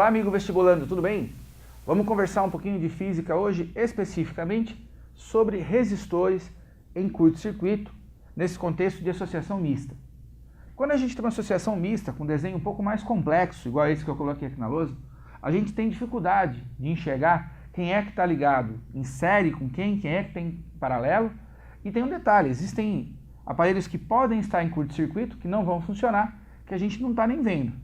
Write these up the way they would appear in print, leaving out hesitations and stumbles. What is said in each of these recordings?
Olá, amigo vestibulando, tudo bem? Vamos conversar um pouquinho de física hoje, especificamente sobre resistores em curto-circuito, nesse contexto de associação mista. Quando a gente tem uma associação mista, com um desenho um pouco mais complexo, igual esse que eu coloquei aqui na lousa, a gente tem dificuldade de enxergar quem é que está ligado em série com quem é que tem paralelo. E tem um detalhe, existem aparelhos que podem estar em curto-circuito, que não vão funcionar, que a gente não está nem vendo.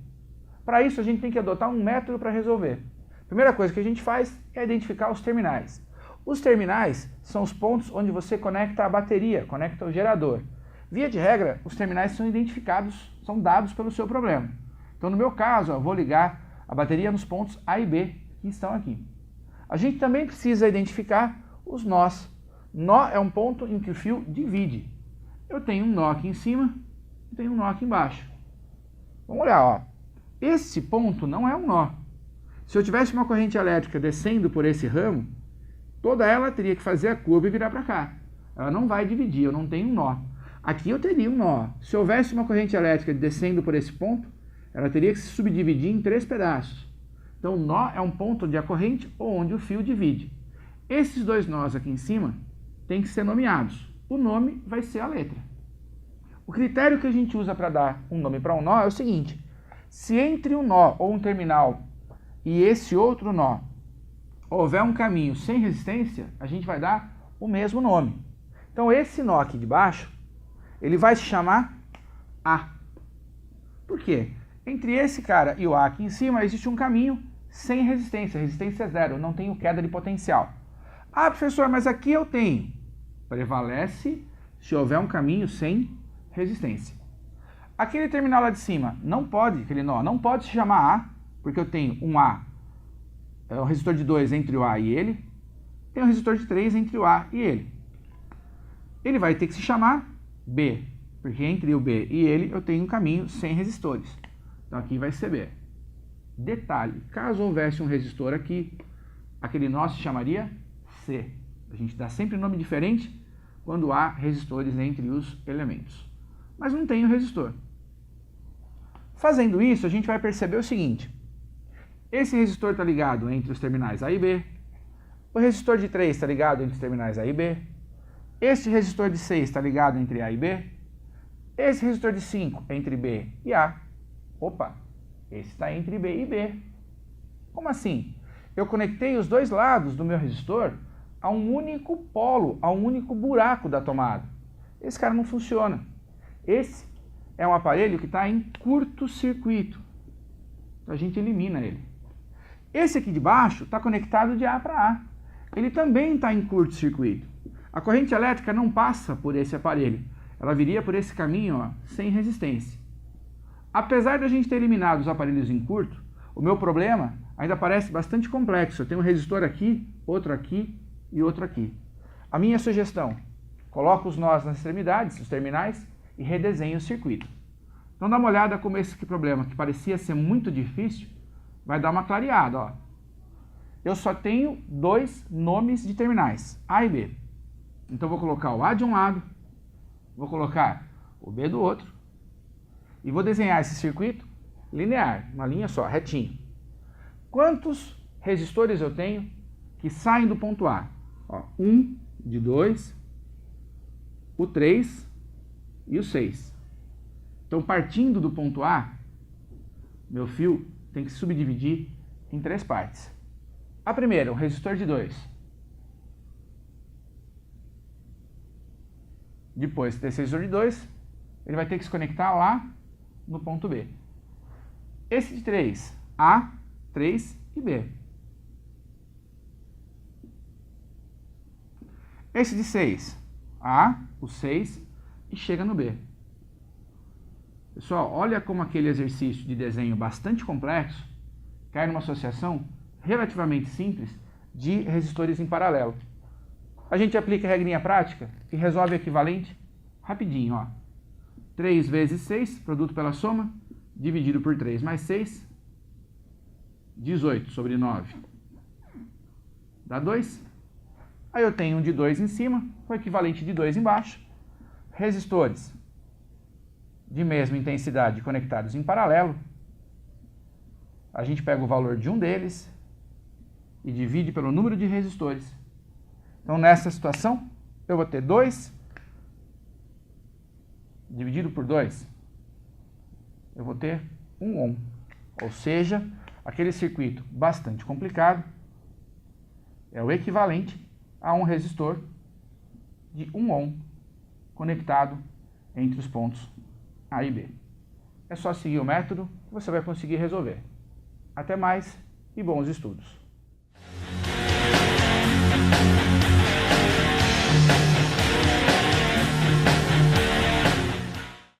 Para isso, a gente tem que adotar um método para resolver. A primeira coisa que a gente faz é identificar os terminais. Os terminais são os pontos onde você conecta a bateria, conecta o gerador. Via de regra, os terminais são identificados, são dados pelo seu problema. Então, no meu caso, eu vou ligar a bateria nos pontos A e B, que estão aqui. A gente também precisa identificar os nós. Nó é um ponto em que o fio divide. Eu tenho um nó aqui em cima e tenho um nó aqui embaixo. Vamos olhar, ó. Esse ponto não é um nó. Se eu tivesse uma corrente elétrica descendo por esse ramo, toda ela teria que fazer a curva e virar para cá. Ela não vai dividir, eu não tenho um nó. Aqui eu teria um nó. Se houvesse uma corrente elétrica descendo por esse ponto, ela teria que se subdividir em 3 pedaços. Então, o nó é um ponto onde a corrente ou onde o fio divide. Esses 2 nós aqui em cima têm que ser nomeados. O nome vai ser a letra. O critério que a gente usa para dar um nome para um nó é o seguinte: se entre um nó ou um terminal e esse outro nó houver um caminho sem resistência, a gente vai dar o mesmo nome. Então, esse nó aqui de baixo, ele vai se chamar A. Por quê? Entre esse cara e o A aqui em cima, existe um caminho sem resistência, resistência zero, não tenho queda de potencial. Ah, professor, mas aqui eu tenho. Prevalece se houver um caminho sem resistência. Aquele terminal lá de cima, não pode, aquele nó, não pode se chamar A, porque eu tenho um A, é um resistor de 2 entre o A e ele, tem um resistor de 3 entre o A e ele. Ele vai ter que se chamar B, porque entre o B e ele eu tenho um caminho sem resistores. Então aqui vai ser B. Detalhe, caso houvesse um resistor aqui, aquele nó se chamaria C. A gente dá sempre nome diferente quando há resistores entre os elementos. Mas não tem o resistor. Fazendo isso, a gente vai perceber o seguinte: esse resistor está ligado entre os terminais A e B, o resistor de 3 está ligado entre os terminais A e B, esse resistor de 6 está ligado entre A e B, esse resistor de 5 é entre B e A. Opa, esse está entre B e B. Como assim? Eu conectei os 2 lados do meu resistor a um único polo, a um único buraco da tomada. Esse cara não funciona. Esse é um aparelho que está em curto-circuito. Então a gente elimina ele. Esse aqui de baixo está conectado de A para A. Ele também está em curto-circuito. A corrente elétrica não passa por esse aparelho. Ela viria por esse caminho, ó, sem resistência. Apesar de a gente ter eliminado os aparelhos em curto, o meu problema ainda parece bastante complexo. Eu tenho um resistor aqui e outro aqui. A minha sugestão: coloca os nós nas extremidades, os terminais, e redesenha o circuito. Então dá uma olhada como esse problema, que parecia ser muito difícil, vai dar uma clareada. Ó. Eu só tenho 2 nomes de terminais, A e B. Então vou colocar o A de um lado, vou colocar o B do outro, e vou desenhar esse circuito linear, uma linha só, retinho. Quantos resistores eu tenho que saem do ponto A? Ó, 1 de 2, o 3 e o 6. Então, partindo do ponto A, meu fio tem que se subdividir em 3 partes. A primeira, um resistor de 2. Depois desse resistor de 2, ele vai ter que se conectar lá no ponto B. Esse de 3, A, 3 e B. Esse de 6, A, o 6 e chega no B. Pessoal, olha como aquele exercício de desenho bastante complexo cai numa associação relativamente simples de resistores em paralelo. A gente aplica a regrinha prática e resolve o equivalente rapidinho, ó. 3 vezes 6, produto pela soma, dividido por 3 mais 6, 18 sobre 9, dá 2. Aí eu tenho um de 2 em cima, o equivalente de 2 embaixo. Resistores de mesma intensidade conectados em paralelo a gente pega o valor de um deles e divide pelo número de resistores. Então, nessa situação, eu vou ter 2 dividido por 2, eu vou ter 1 ohm. Ou seja, aquele circuito bastante complicado é o equivalente a um resistor de 1 ohm conectado entre os pontos A e B. É só seguir o método que você vai conseguir resolver. Até mais e bons estudos!